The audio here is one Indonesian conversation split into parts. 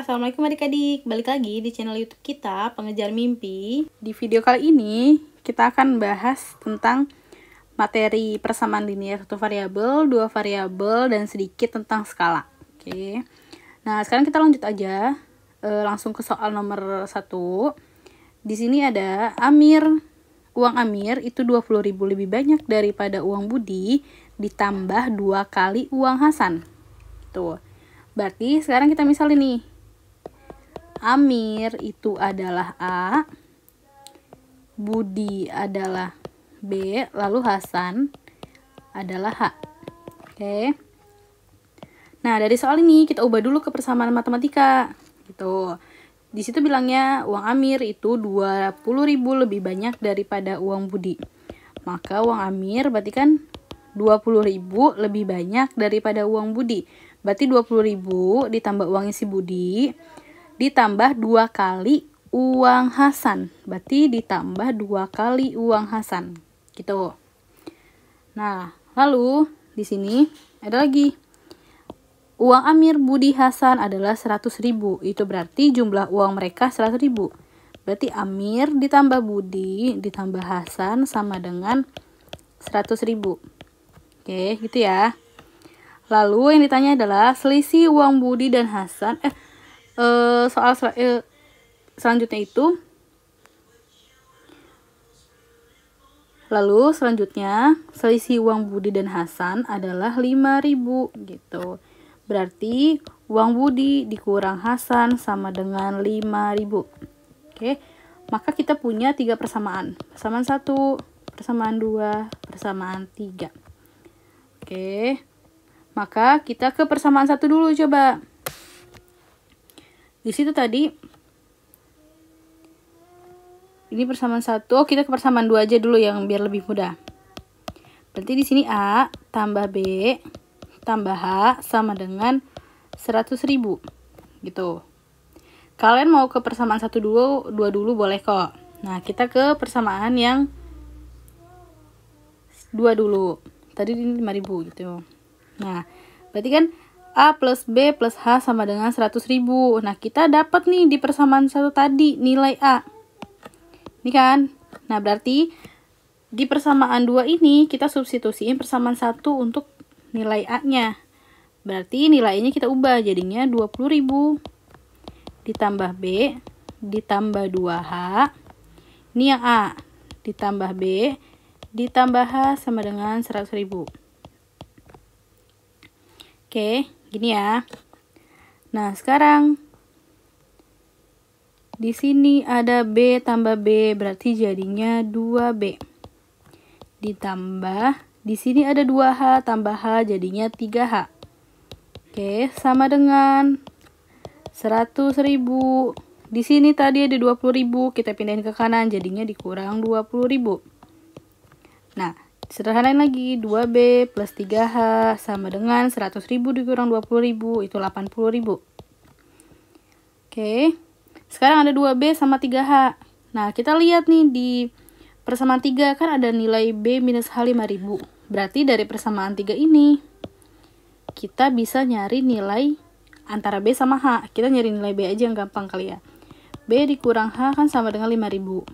Assalamualaikum adik-adik. Balik lagi di channel YouTube kita, Pengejar Mimpi. Di video kali ini, kita akan bahas tentang materi persamaan linear satu variabel, dua variabel, dan sedikit tentang skala. Oke. Nah, sekarang kita lanjut aja langsung ke soal nomor 1. Di sini ada uang Amir itu 20.000 lebih banyak daripada uang Budi ditambah 2 kali uang Hasan. Tuh. Berarti sekarang kita misalin nih. Amir itu adalah A, Budi adalah B, lalu Hasan adalah H. Oke. Nah, dari soal ini kita ubah dulu ke persamaan matematika. Gitu. Di situ bilangnya uang Amir itu 20.000 lebih banyak daripada uang Budi. Maka uang Amir berarti kan 20.000 lebih banyak daripada uang Budi. Berarti 20.000 ditambah uangnya si Budi ditambah 2 kali uang Hasan. Berarti ditambah 2 kali uang Hasan. Gitu. Nah, lalu di sini ada lagi. Uang Amir, Budi, Hasan adalah 100.000. Itu berarti jumlah uang mereka 100.000. Berarti Amir ditambah Budi ditambah Hasan sama dengan 100.000. Oke, gitu ya. Lalu yang ditanya adalah selisih uang Budi dan Hasan. Selanjutnya itu. Lalu selanjutnya selisih uang Budi dan Hasan adalah 5.000 gitu. Berarti uang Budi dikurang Hasan sama dengan 5.000. Oke. Maka kita punya 3 persamaan. Persamaan 1, persamaan 2, persamaan 3. Oke. Maka kita ke persamaan 1 dulu coba. Di situ tadi ini persamaan 1. Kita ke persamaan 2 aja dulu yang biar lebih mudah. Berarti di sini A tambah B tambah H sama dengan 100.000. Gitu. Kalian mau ke persamaan 1 dulu, 2 dulu boleh kok. Nah, kita ke persamaan yang 2 dulu. Tadi ini 5.000 gitu. Nah, berarti kan A plus B plus H sama dengan 100.000. Nah, kita dapat nih di persamaan 1 tadi nilai A. Ini kan. Nah, berarti di persamaan 2 ini kita substitusiin persamaan 1 untuk nilai A-nya. Berarti nilainya kita ubah jadinya 20.000 ditambah B ditambah 2H. Ini yang A ditambah B ditambah H sama dengan 100.000. Oke, gini ya. Nah, sekarang di sini ada B tambah B, berarti jadinya 2B. Ditambah, di sini ada 2H tambah H, jadinya 3H. Oke, sama dengan 100.000. Di sini tadi ada 20.000, kita pindahin ke kanan, jadinya dikurang 20.000. Nah, sederhanain lagi, 2B plus 3H sama dengan 100.000 dikurang 20.000, itu 80.000. Oke, sekarang ada 2B sama 3H. Nah, kita lihat nih di persamaan 3 kan ada nilai B minus H 5.000. Berarti dari persamaan 3 ini, kita bisa nyari nilai antara B sama H. Kita nyari nilai B aja yang gampang kali ya. B dikurang H kan sama dengan 5.000.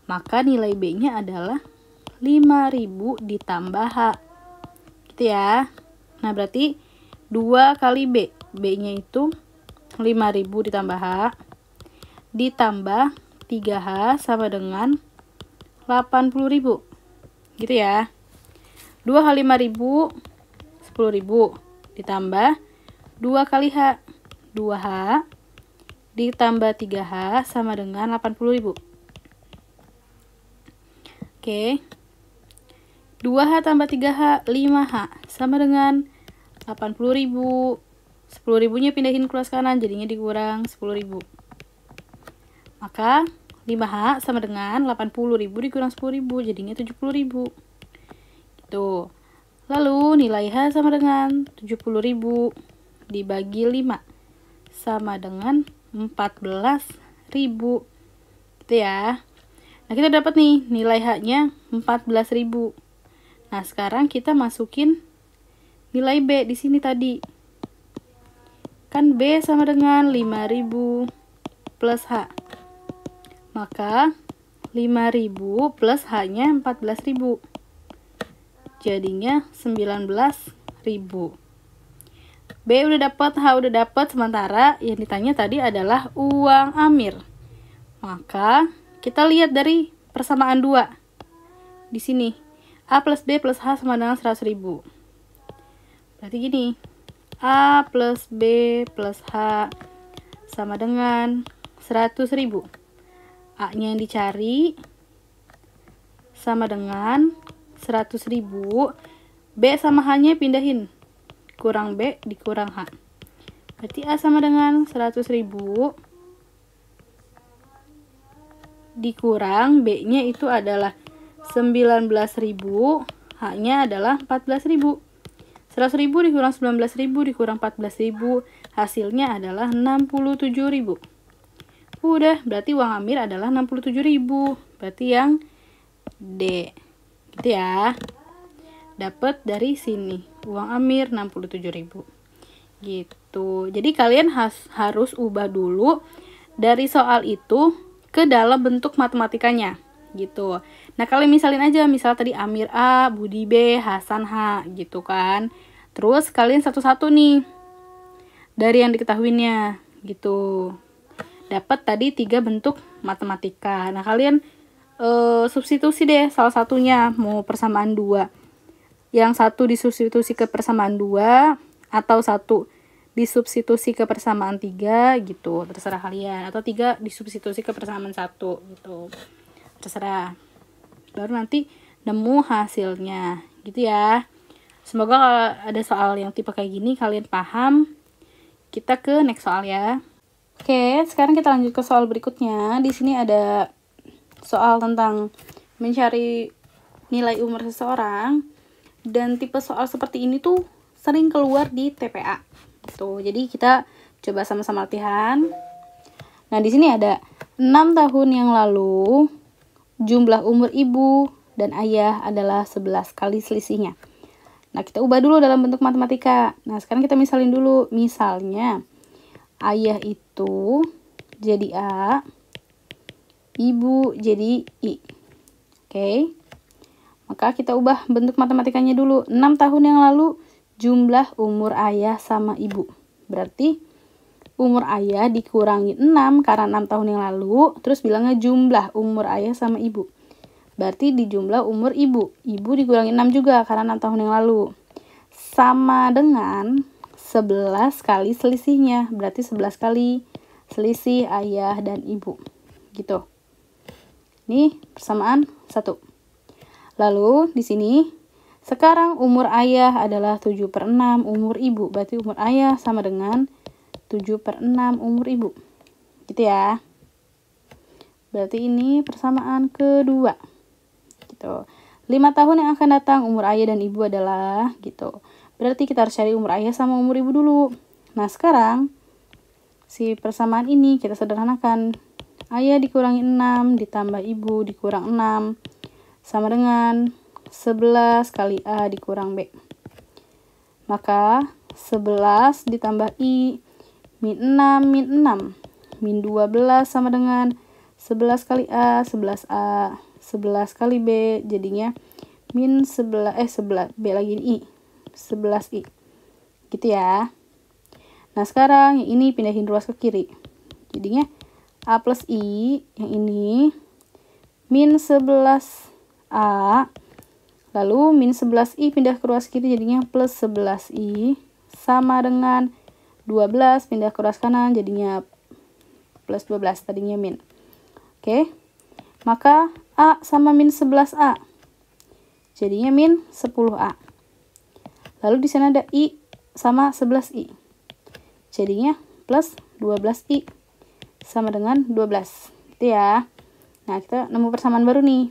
Maka nilai B-nya adalah 5.000 ditambah H. Gitu ya. Nah, berarti 2 kali B. B-nya itu 5.000 ditambah H. Ditambah 3H sama dengan 80.000. Gitu ya. 2 kali 5.000, 10.000. Ditambah 2 kali H. 2H. Ditambah 3H sama dengan 80.000. Oke. 2H tambah 3H, 5H. Sama dengan 80.000. 10.000-nya pindahin kelas kanan, jadinya dikurang 10.000. Maka 5H sama dengan 80.000 dikurang 10.000, jadinya 70.000. Gitu. Lalu nilai H sama dengan 70.000 dibagi 5 sama dengan 14.000. Gitu ya. Nah, kita dapat nih nilai H-nya 14.000. Nah, sekarang kita masukin nilai B di sini tadi. Kan B sama dengan 5.000 plus H. Maka 5.000 plus H-nya 14.000. Jadinya 19.000. B udah dapat, H udah dapat, sementara yang ditanya tadi adalah uang Amir. Maka kita lihat dari persamaan 2. Di sini A plus B plus H sama dengan 100.000. Berarti gini, A plus B plus H sama dengan 100.000. A-nya yang dicari sama dengan 100.000. B sama H-nya pindahin. Kurang B dikurang H. Berarti A sama dengan 100.000 dikurang B-nya itu adalah 19.000. H-nya adalah 14.000. 100.000 dikurang 19.000 dikurang 14.000, hasilnya adalah 67.000. Udah, berarti uang Amir adalah 67.000. Berarti yang D. Gitu ya. Dapat dari sini. Uang Amir 67.000. Gitu. Jadi kalian harus ubah dulu dari soal itu ke dalam bentuk matematikanya. Gitu. Nah, kalian misalin aja, misal tadi Amir A, Budi B, Hasan H, gitu kan. Terus kalian satu-satu nih dari yang diketahuinya, gitu. Dapat tadi 3 bentuk matematika. Nah, kalian substitusi deh salah satunya, mau persamaan 2. Yang satu disubstitusi ke persamaan 2 atau satu disubstitusi ke persamaan 3 gitu. Terserah kalian, atau 3 disubstitusi ke persamaan 1 gitu. Terserah. Baru nanti nemu hasilnya gitu ya. Semoga kalau ada soal yang tipe kayak gini kalian paham. Kita ke next soal ya. Oke, sekarang kita lanjut ke soal berikutnya. Di sini ada soal tentang mencari nilai umur seseorang, dan tipe soal seperti ini tuh sering keluar di TPA gitu. Jadi kita coba sama-sama latihan. Nah, di sini ada 6 tahun yang lalu jumlah umur ibu dan ayah adalah 11 kali selisihnya. Nah, kita ubah dulu dalam bentuk matematika. Nah, sekarang kita misalin dulu. Misalnya, ayah itu jadi A, ibu jadi I. Oke. Maka kita ubah bentuk matematikanya dulu. 6 tahun yang lalu jumlah umur ayah sama ibu. Berarti umur ayah dikurangi 6 karena 6 tahun yang lalu, terus bilangnya jumlah umur ayah sama ibu. Berarti dijumlah umur ibu. Ibu dikurangi 6 juga karena 6 tahun yang lalu. Sama dengan 11 kali selisihnya. Berarti 11 kali selisih ayah dan ibu. Gitu. Ini persamaan 1. Lalu di sini sekarang umur ayah adalah 7/6 umur ibu. Berarti umur ayah sama dengan 7/6 umur ibu. Gitu ya. Berarti ini persamaan kedua. Gitu. 5 tahun yang akan datang umur ayah dan ibu adalah gitu. Berarti kita harus cari umur ayah sama umur ibu dulu. Nah, sekarang si persamaan ini kita sederhanakan. Ayah dikurangi 6 ditambah ibu dikurang 6 sama dengan 11 kali A dikurang B. Maka 11 ditambah I min 6 min 6 min 12 sama dengan 11 kali A 11A 11 kali B, jadinya min 11 B lagi I 11I gitu ya. Nah, sekarang yang ini pindahin ruas ke kiri, jadinya A plus I yang ini min 11A, lalu min 11I pindah ke ruas kiri jadinya plus 11I sama dengan 12 pindah ke ruas kanan jadinya plus 12, tadinya min. Oke. Maka A sama min 11A. Jadinya min 10A. Lalu di sana ada I sama 11I. Jadinya plus 12I sama dengan 12. Gitu ya. Nah, kita nemu persamaan baru nih.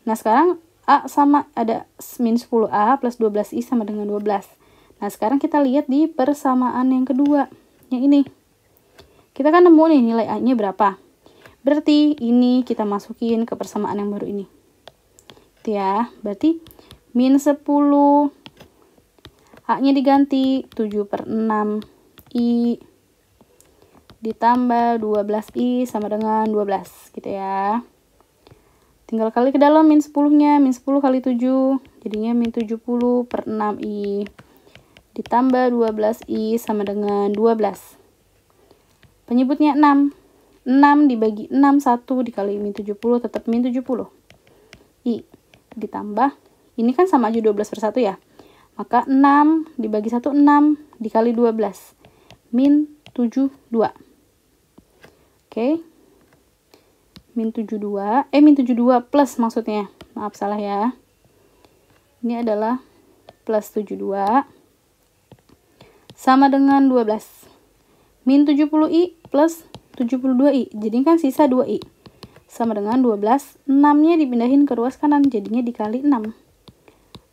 Nah, sekarang A sama ada min 10A plus 12I sama dengan 12. Nah, sekarang kita lihat di persamaan yang kedua. Yang ini. Kita kan nemu nih nilai A-nya berapa. Berarti ini kita masukin ke persamaan yang baru ini. Gitu ya. Berarti min 10. A-nya diganti 7/6 10I ditambah 12I sama dengan 12 gitu ya. Tinggal kali ke dalam min 10-nya, min 10 kali 7 jadinya min 70 per 6I ditambah 12I sama dengan 12. Penyebutnya 6. 6 dibagi 6, 1 dikali min 70 tetap min 70. I ditambah, ini kan sama aja 12 per 1 ya. Maka 6 dibagi 1, 6 dikali 12. Min 72. Oke. Min 72, min 72 plus maksudnya. Maaf salah ya. Ini adalah plus 72 sama dengan 12. Min 70I plus 72I. Jadi kan sisa 2I. Sama dengan 12. 6-nya dipindahin ke ruas kanan. Jadinya dikali 6.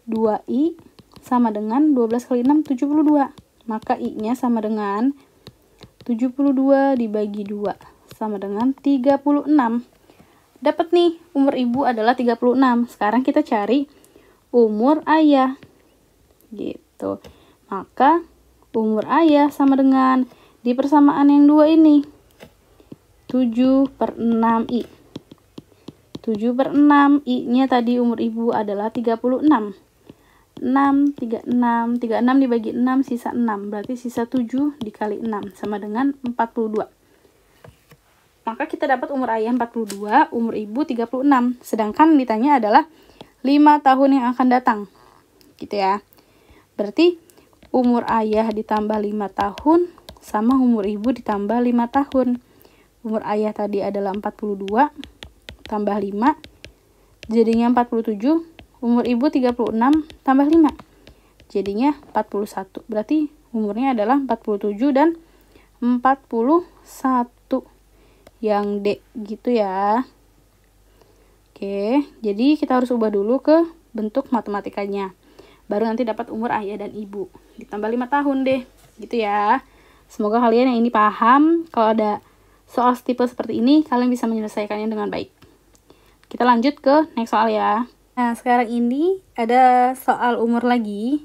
2I sama dengan 12 kali 6, 72. Maka I-nya sama dengan 72 dibagi 2. Sama dengan 36. Dapat nih, umur ibu adalah 36. Sekarang kita cari umur ayah. Gitu. Maka umur ayah sama dengan di persamaan yang 2 ini 7 per 6I. 7 per 6 I-nya tadi umur ibu adalah 36. 6, 36 dibagi 6 sisa 6. Berarti sisa 7 dikali 6 sama dengan 42. Maka kita dapat umur ayah 42, umur ibu 36. Sedangkan ditanya adalah 5 tahun yang akan datang. Gitu ya. Berarti umur ayah ditambah 5 tahun sama umur ibu ditambah 5 tahun. Umur ayah tadi adalah 42 tambah 5 jadinya 47. Umur ibu 36 tambah 5 jadinya 41. Berarti umurnya adalah 47 dan 41 yang D gitu ya. Oke, jadi kita harus ubah dulu ke bentuk matematikanya. Baru nanti dapat umur ayah dan ibu. Ditambah 5 tahun deh. Gitu ya. Semoga kalian yang ini paham. Kalau ada soal tipe seperti ini, kalian bisa menyelesaikannya dengan baik. Kita lanjut ke next soal ya. Nah, sekarang ini ada soal umur lagi.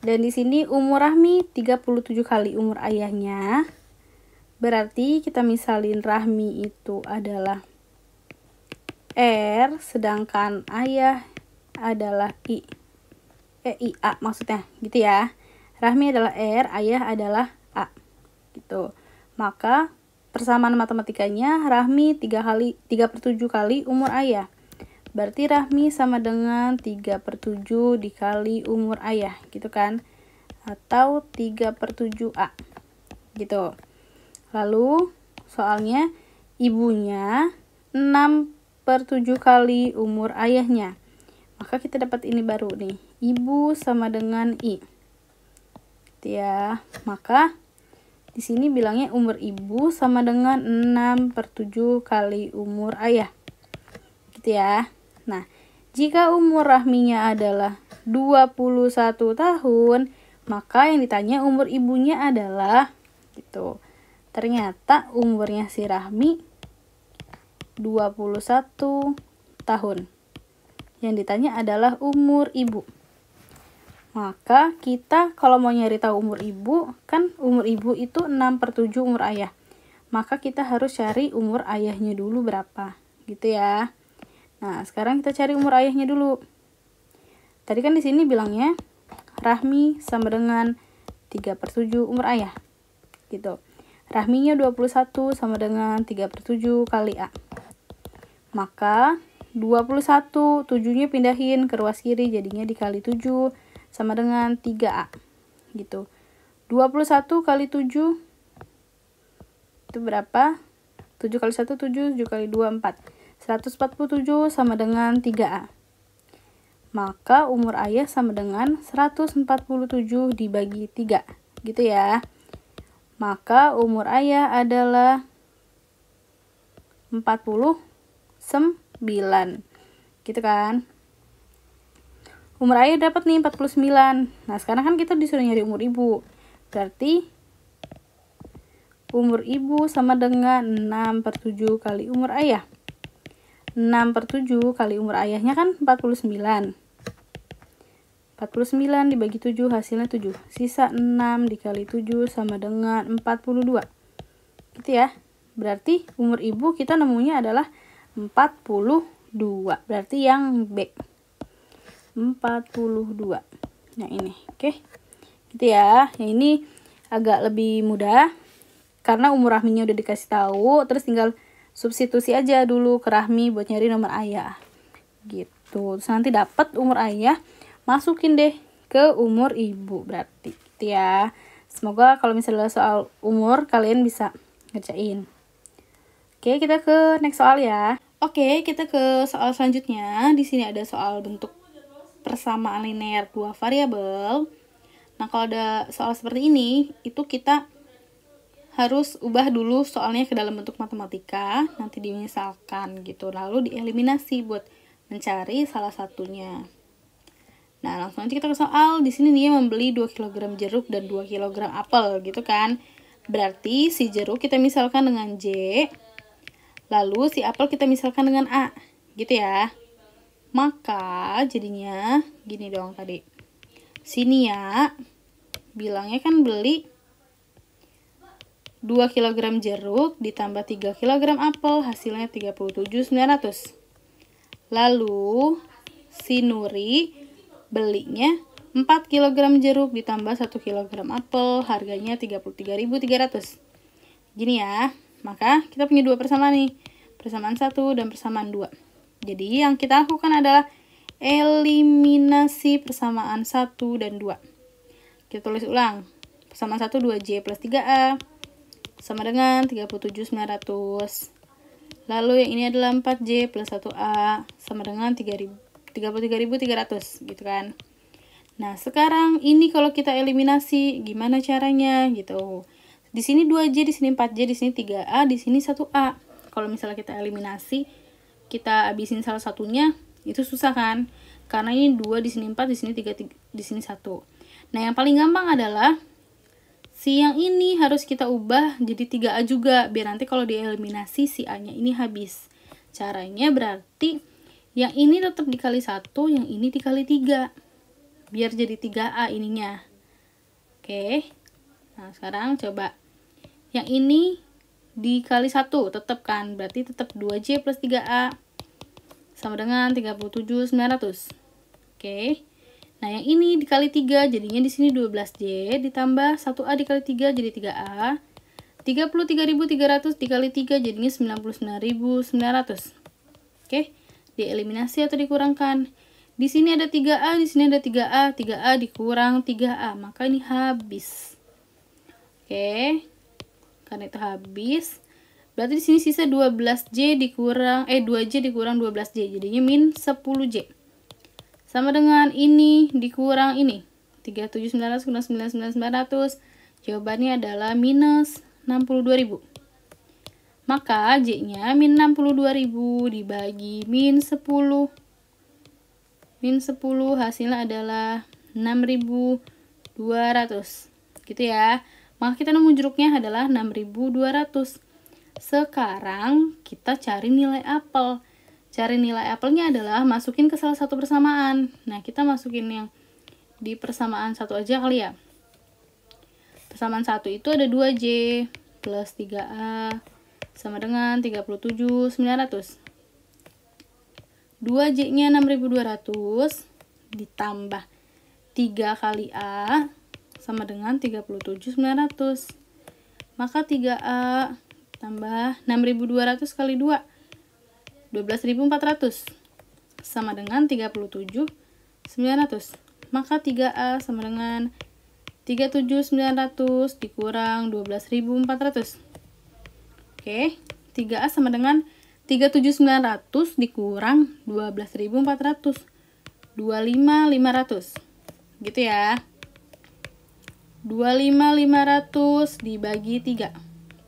Dan di sini umur Rahmi 37 kali umur ayahnya. Berarti kita misalin Rahmi itu adalah R, sedangkan ayah adalah A maksudnya, gitu ya. Rahmi adalah R, ayah adalah A. Gitu. Maka persamaan matematikanya Rahmi 3/7 kali umur ayah. Berarti Rahmi sama dengan 3/7 dikali umur ayah, gitu kan? Atau 3/7A. Gitu. Lalu soalnya ibunya 6/7 kali umur ayahnya. Maka kita dapat ini baru nih. Ibu sama dengan I. Gitu ya. Maka di sini bilangnya umur ibu sama dengan 6/7 kali umur ayah. Gitu ya. Nah, jika umur Rahminya adalah 21 tahun, maka yang ditanya umur ibunya adalah gitu. Ternyata umurnya si Rahmi 21 tahun. Yang ditanya adalah umur ibu. Maka kita kalau mau nyari tahu umur ibu, kan umur ibu itu 6/7 umur ayah. Maka kita harus cari umur ayahnya dulu berapa. Gitu ya. Nah, sekarang kita cari umur ayahnya dulu. Tadi kan di sini bilangnya Rahmi sama dengan 3/7 umur ayah. Gitu. Rahminya 21 sama dengan 3/7 kali A. Maka 21, 7-nya pindahin ke ruas kiri jadinya dikali 7 sama dengan 3A. Gitu. 21 kali 7 itu berapa? 7 kali 1 7, 7 kali 2 4. 147 sama dengan 3A. Maka umur ayah sama dengan 147 dibagi 3. Gitu ya. Maka umur ayah adalah 49. Gitu kan. Umur ayah dapat nih 49. Nah, sekarang kan kita disuruh nyari umur ibu. Berarti umur ibu sama dengan 6/7 kali umur ayah. 6/7 kali umur ayahnya kan 49. 49 dibagi 7 hasilnya 7. Sisa 6 dikali 7 sama dengan 42. Gitu ya. Berarti umur ibu kita nemunya adalah 42. Berarti yang B. 42. Nah ini, oke. Gitu ya. Yang ini agak lebih mudah karena umur Rahminya udah dikasih tahu, terus tinggal substitusi aja dulu ke Rahmi buat nyari nomor ayah. Gitu. Terus nanti dapat umur ayah, masukin deh ke umur ibu berarti. Gitu ya. Semoga kalau misalnya soal umur kalian bisa ngerjain. Oke, kita ke next soal ya. Oke, kita ke soal selanjutnya. Di sini ada soal bentuk persamaan linear dua variabel. Nah, kalau ada soal seperti ini, itu kita harus ubah dulu soalnya ke dalam bentuk matematika, nanti dimisalkan gitu, lalu dieliminasi buat mencari salah satunya. Nah, langsung aja kita ke soal. Di sini dia membeli 2 kg jeruk dan 2 kg apel gitu kan. Berarti si jeruk kita misalkan dengan J, lalu si apel kita misalkan dengan A, gitu ya. Maka jadinya gini dong tadi. Sini ya, bilangnya kan beli 2 kg jeruk ditambah 3 kg apel, hasilnya 37.900. Lalu si Nuri belinya 4 kg jeruk ditambah 1 kg apel, harganya 33.300. Gini ya. Maka kita punya dua persamaan nih, persamaan 1 dan persamaan 2. Jadi yang kita lakukan adalah eliminasi persamaan 1 dan 2. Kita tulis ulang. Persamaan 1 2J plus 3A sama dengan 37.900. Lalu yang ini adalah 4J plus 1A sama dengan 33.300 gitu kan. Nah, sekarang ini kalau kita eliminasi gimana caranya gitu. Di sini 2J, di sini 4J, di sini 3A, di sini 1A. Kalau misalnya kita eliminasi, kita habisin salah satunya, itu susah kan? Karena ini 2, di sini 4, di sini 3, di sini 1. Nah, yang paling gampang adalah si yang ini harus kita ubah jadi 3A juga, biar nanti kalau dieliminasi si A-nya ini habis. Caranya berarti yang ini tetap dikali 1, yang ini dikali 3. Biar jadi 3A ininya. Oke. Nah, sekarang coba. Yang ini dikali 1, tetap kan? Berarti tetap 2J plus 3A sama dengan 37.900. Oke. Nah, yang ini dikali 3, jadinya di sini 12J ditambah 1A dikali 3 jadi 3A. 33.300 dikali 3 jadinya 99.900. Oke. Dieliminasi atau dikurangkan. Di sini ada 3A, di sini ada 3A. 3A dikurang 3A, maka ini habis. Oke. Karena itu habis. Berarti di sini sisa 12J dikurang 2J dikurang 12J, jadinya min 10J. Sama dengan ini dikurang ini. 37.900 kurang 99.900. Jawabannya adalah minus 62.000. Maka J-nya min 62.000 dibagi min 10. Min 10 hasilnya adalah 6.200. Gitu ya. Maka kita nemu jeruknya adalah 6.200. Sekarang kita cari nilai apel. Cari nilai apelnya adalah masukin ke salah satu persamaan. Nah, kita masukin yang di persamaan 1 aja kali ya. Persamaan 1 itu ada 2J plus 3A sama dengan 37.900. 2J-nya 6.200 ditambah 3 kali A sama dengan 37.900. Maka 3A tambah 6.200 kali 2, 12.400 sama dengan 37.900. Maka 3A sama dengan 37.900 dikurang 12.400. Oke, 3A sama dengan 37.900 dikurang 12.400. 25.500. Gitu ya. 25.500 dibagi 3.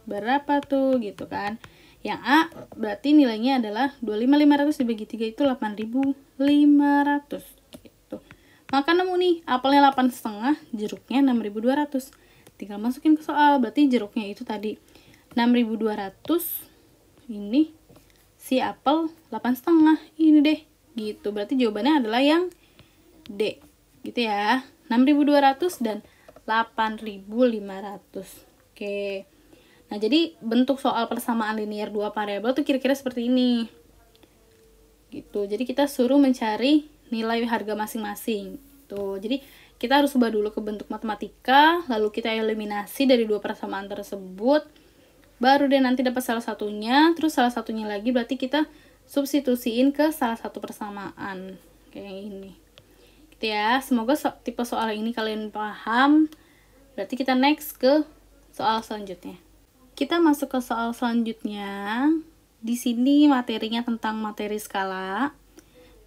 Berapa tuh gitu kan? Yang A berarti nilainya adalah 25.500 dibagi 3 itu 8.500 gitu. Maka nemu nih, apelnya 8,5, jeruknya 6.200. Tinggal masukin ke soal, berarti jeruknya itu tadi 6.200. Ini si apel 8,5. Ini deh. Gitu. Berarti jawabannya adalah yang D. gitu ya. 6.200 dan 8.500. Oke. Nah, jadi bentuk soal persamaan linear dua variabel tuh kira-kira seperti ini. Gitu. Jadi kita suruh mencari nilai harga masing-masing. Tuh. Jadi kita harus ubah dulu ke bentuk matematika, lalu kita eliminasi dari dua persamaan tersebut. Baru deh nanti dapat salah satunya, terus salah satunya lagi berarti kita substitusiin ke salah satu persamaan. Kayak ini. Gitu ya. Semoga tipe soal ini kalian paham. Berarti kita next ke soal selanjutnya. Kita masuk ke soal selanjutnya. Di sini materinya tentang materi skala.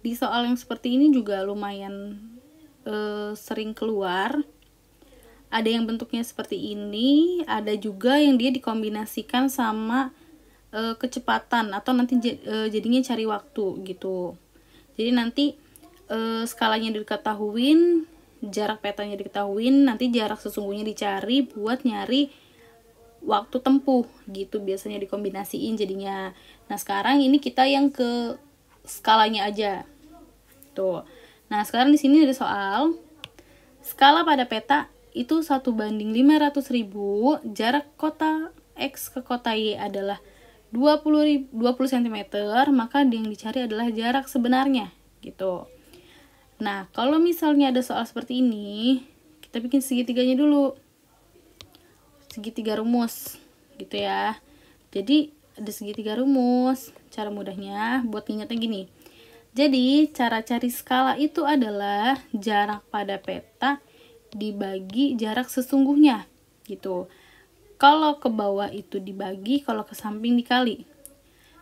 Di soal yang seperti ini juga lumayan sering keluar. Ada yang bentuknya seperti ini, ada juga yang dia dikombinasikan sama kecepatan atau nanti jadinya cari waktu gitu. Jadi nanti skalanya diketahuin, jarak petanya diketahuin, nanti jarak sesungguhnya dicari buat nyari waktu tempuh gitu, biasanya dikombinasiin jadinya. Nah, sekarang ini kita yang ke skalanya aja. Tuh. Nah, sekarang di sini ada soal skala pada peta itu 1:500.000, jarak kota X ke kota Y adalah 20 cm, maka yang dicari adalah jarak sebenarnya gitu. Nah, kalau misalnya ada soal seperti ini, kita bikin segitiganya dulu. Segitiga rumus gitu ya. Jadi ada segitiga rumus. Cara mudahnya buat ingatnya gini. Jadi cara cari skala itu adalah jarak pada peta dibagi jarak sesungguhnya gitu. Kalau ke bawah itu dibagi, kalau ke samping dikali.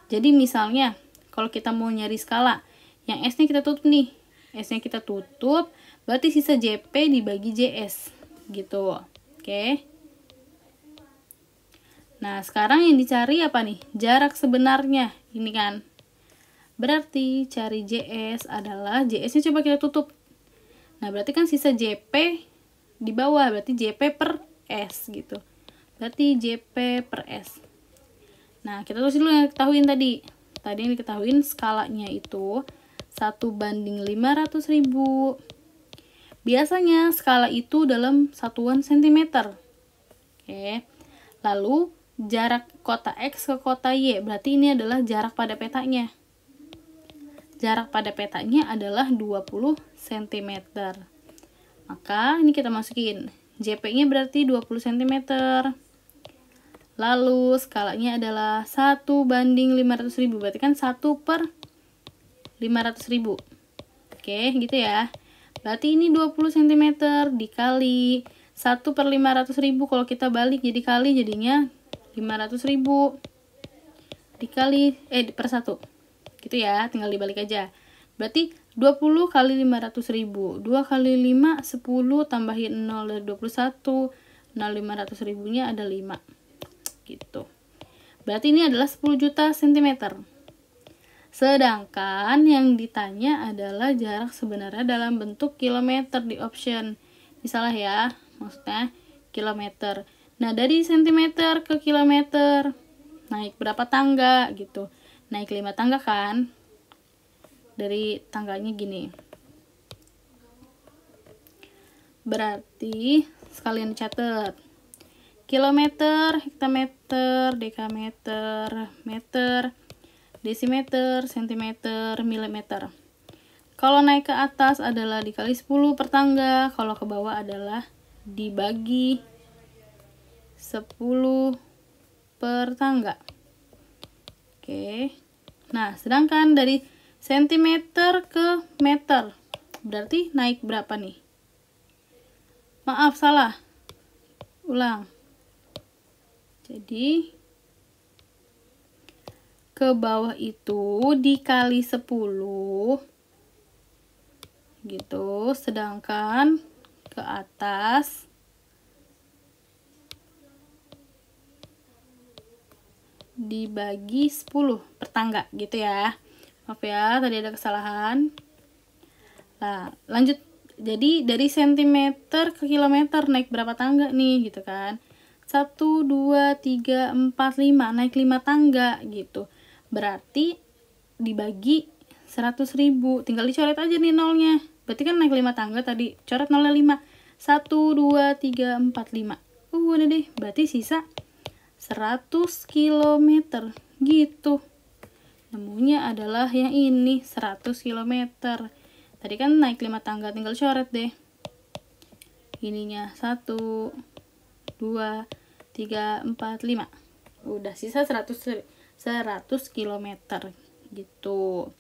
Jadi misalnya kalau kita mau nyari skala, yang S-nya kita tutup nih. S-nya kita tutup, berarti sisa JP dibagi JS gitu. Oke. Nah, sekarang yang dicari apa nih? Jarak sebenarnya. Ini kan. Berarti cari JS adalah, JS-nya coba kita tutup. Nah, berarti kan sisa JP di bawah. Berarti JP per S gitu. Berarti JP per S. Nah, kita tulis dulu yang diketahuin tadi. Tadi yang diketahuin skalanya itu 1:500.000. Biasanya skala itu dalam satuan cm. Oke. Lalu jarak kota X ke kota Y, berarti ini adalah jarak pada petanya. Jarak pada petanya adalah 20 cm. Maka ini kita masukin. JP-nya berarti 20 cm. Lalu skalanya adalah 1:500.000. Berarti kan 1/500.000. Oke, gitu ya. Berarti ini 20 cm dikali 1/500.000. Kalau kita balik jadi kali, jadinya 500.000 dikali per 1 gitu ya, tinggal dibalik aja. Berarti 20 kali 500.000, 2 kali 5 10, tambahin 0 dari 21, 500.000 nya ada 5 gitu. Berarti ini adalah 10 juta cm. Sedangkan yang ditanya adalah jarak sebenarnya dalam bentuk kilometer di option. Misalnya ya, maksudnya kilometer. Nah, dari sentimeter ke kilometer naik berapa tangga gitu. Naik 5 tangga kan. Dari tangganya gini. Berarti sekalian dicatat. Kilometer, hektameter, dekameter, meter, desimeter, sentimeter, milimeter. Kalau naik ke atas adalah dikali 10 per tangga. Kalau ke bawah adalah dibagi 10 per tangga. Oke. Nah, sedangkan dari sentimeter ke meter, berarti naik berapa nih? Maaf, salah. Ulang. Jadi, ke bawah itu dikali 10 gitu, sedangkan ke atas dibagi 10 per tangga gitu ya. Maaf ya, tadi ada kesalahan. Nah, lanjut. Jadi dari sentimeter ke kilometer naik berapa tangga nih gitu kan. 1, 2, 3, 4, 5, naik 5 tangga gitu. Berarti dibagi 100.000, tinggal dicoret aja nih nolnya. Berarti kan naik 5 tangga tadi. Coret 0,5. 1, 2, 3, 4, 5. Udah deh. Berarti sisa 100 km. Gitu. Nemunya adalah yang ini, 100 km. Tadi kan naik 5 tangga, tinggal coret deh. Ininya 1, 2, 3, 4, 5. Udah sisa 100 km gitu.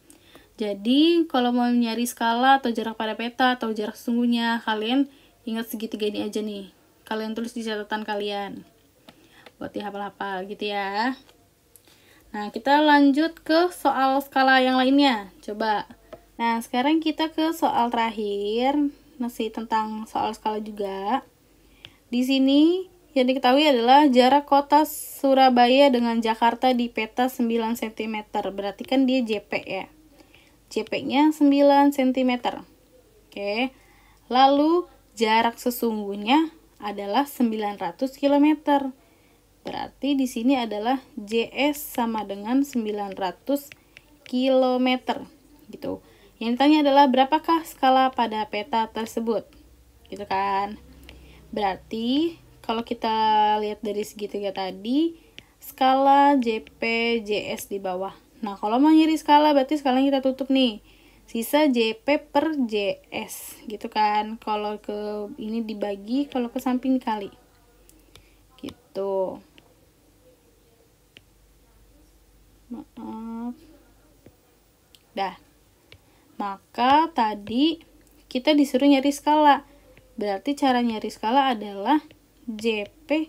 Jadi kalau mau nyari skala atau jarak pada peta atau jarak sesungguhnya, kalian ingat segitiga ini aja nih. Kalian tulis di catatan kalian buat dihafal-hafal gitu ya. Nah, kita lanjut ke soal skala yang lainnya. Coba. Nah, sekarang kita ke soal terakhir, masih tentang soal skala juga. Di sini yang diketahui adalah jarak kota Surabaya dengan Jakarta di peta 9 cm. Berarti kan dia JP ya. JP-nya 9 cm. Oke. Lalu jarak sesungguhnya adalah 900 km. Berarti di sini adalah JS sama dengan 900 km. Gitu. Yang ditanya adalah berapakah skala pada peta tersebut? Gitu kan. Berarti kalau kita lihat dari segitiga tadi, skala JP, JS di bawah. Nah, kalau mau nyari skala, berarti skalanya kita tutup nih. Sisa JP per JS, gitu kan. Kalau ke ini dibagi, kalau ke samping dikali. Gitu. Maaf. Dah. Maka tadi kita disuruh nyari skala. Berarti cara nyari skala adalah JP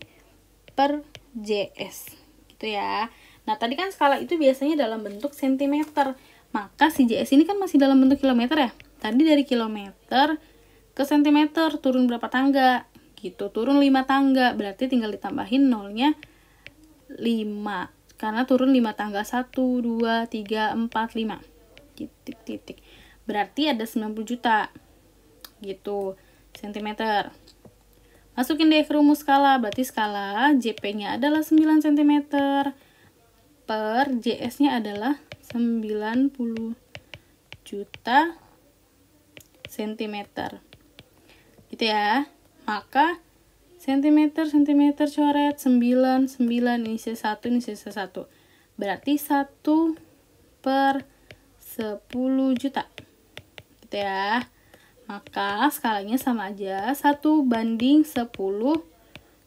per JS gitu ya. Nah, tadi kan skala itu biasanya dalam bentuk cm. Maka si JS ini kan masih dalam bentuk kilometer ya. Tadi dari kilometer ke cm turun berapa tangga? Gitu, turun 5 tangga. Berarti tinggal ditambahin nolnya 5. Karena turun 5 tangga. 1, 2, 3, 4, 5. Titik. Berarti ada 90 juta. Gitu, cm. Masukin deh ke rumus skala. Berarti skala JP-nya adalah 9 cm per JS-nya adalah 90 juta cm. Gitu ya. Maka cm coret 9, ini sisa 1, ini sisa 1. Berarti 1 per 10 juta. Gitu ya. Maka skalanya sama aja, 1 banding 10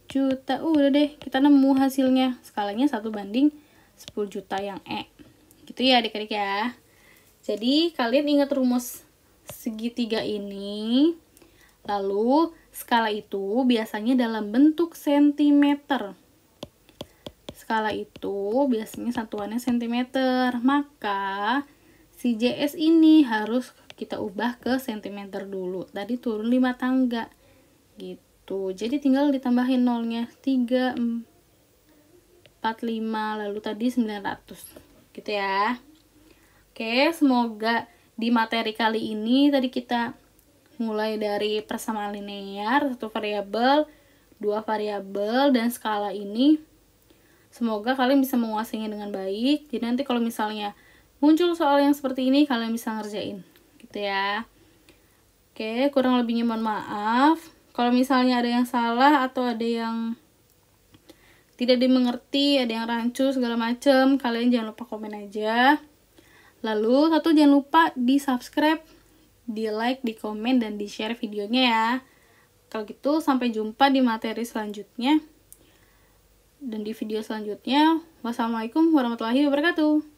juta. Udah deh, kita nemu hasilnya. Skalanya 1 banding 10 juta yang E. Gitu ya adik-adik ya. Jadi kalian ingat rumus segitiga ini. Lalu skala itu biasanya dalam bentuk sentimeter. Skala itu biasanya satuannya sentimeter. Maka si JS ini harus kita ubah ke cm dulu. Tadi turun 5 tangga. Gitu. Jadi tinggal ditambahin nolnya 3, 4, 5, lalu tadi 900. Gitu ya. Oke, semoga di materi kali ini tadi kita mulai dari persamaan linear, 1 variabel, 2 variabel, dan skala ini. Semoga kalian bisa menguasainya dengan baik. Jadi nanti kalau misalnya muncul soal yang seperti ini, kalian bisa ngerjain. Gitu ya. Oke, kurang lebihnya mohon maaf. Kalau misalnya ada yang salah atau ada yang tidak dimengerti, ada yang rancu segala macem, kalian jangan lupa komen aja. Lalu jangan lupa di subscribe, di like, di komen, dan di share videonya ya. Kalau gitu sampai jumpa di materi selanjutnya dan di video selanjutnya. Wassalamualaikum warahmatullahi wabarakatuh.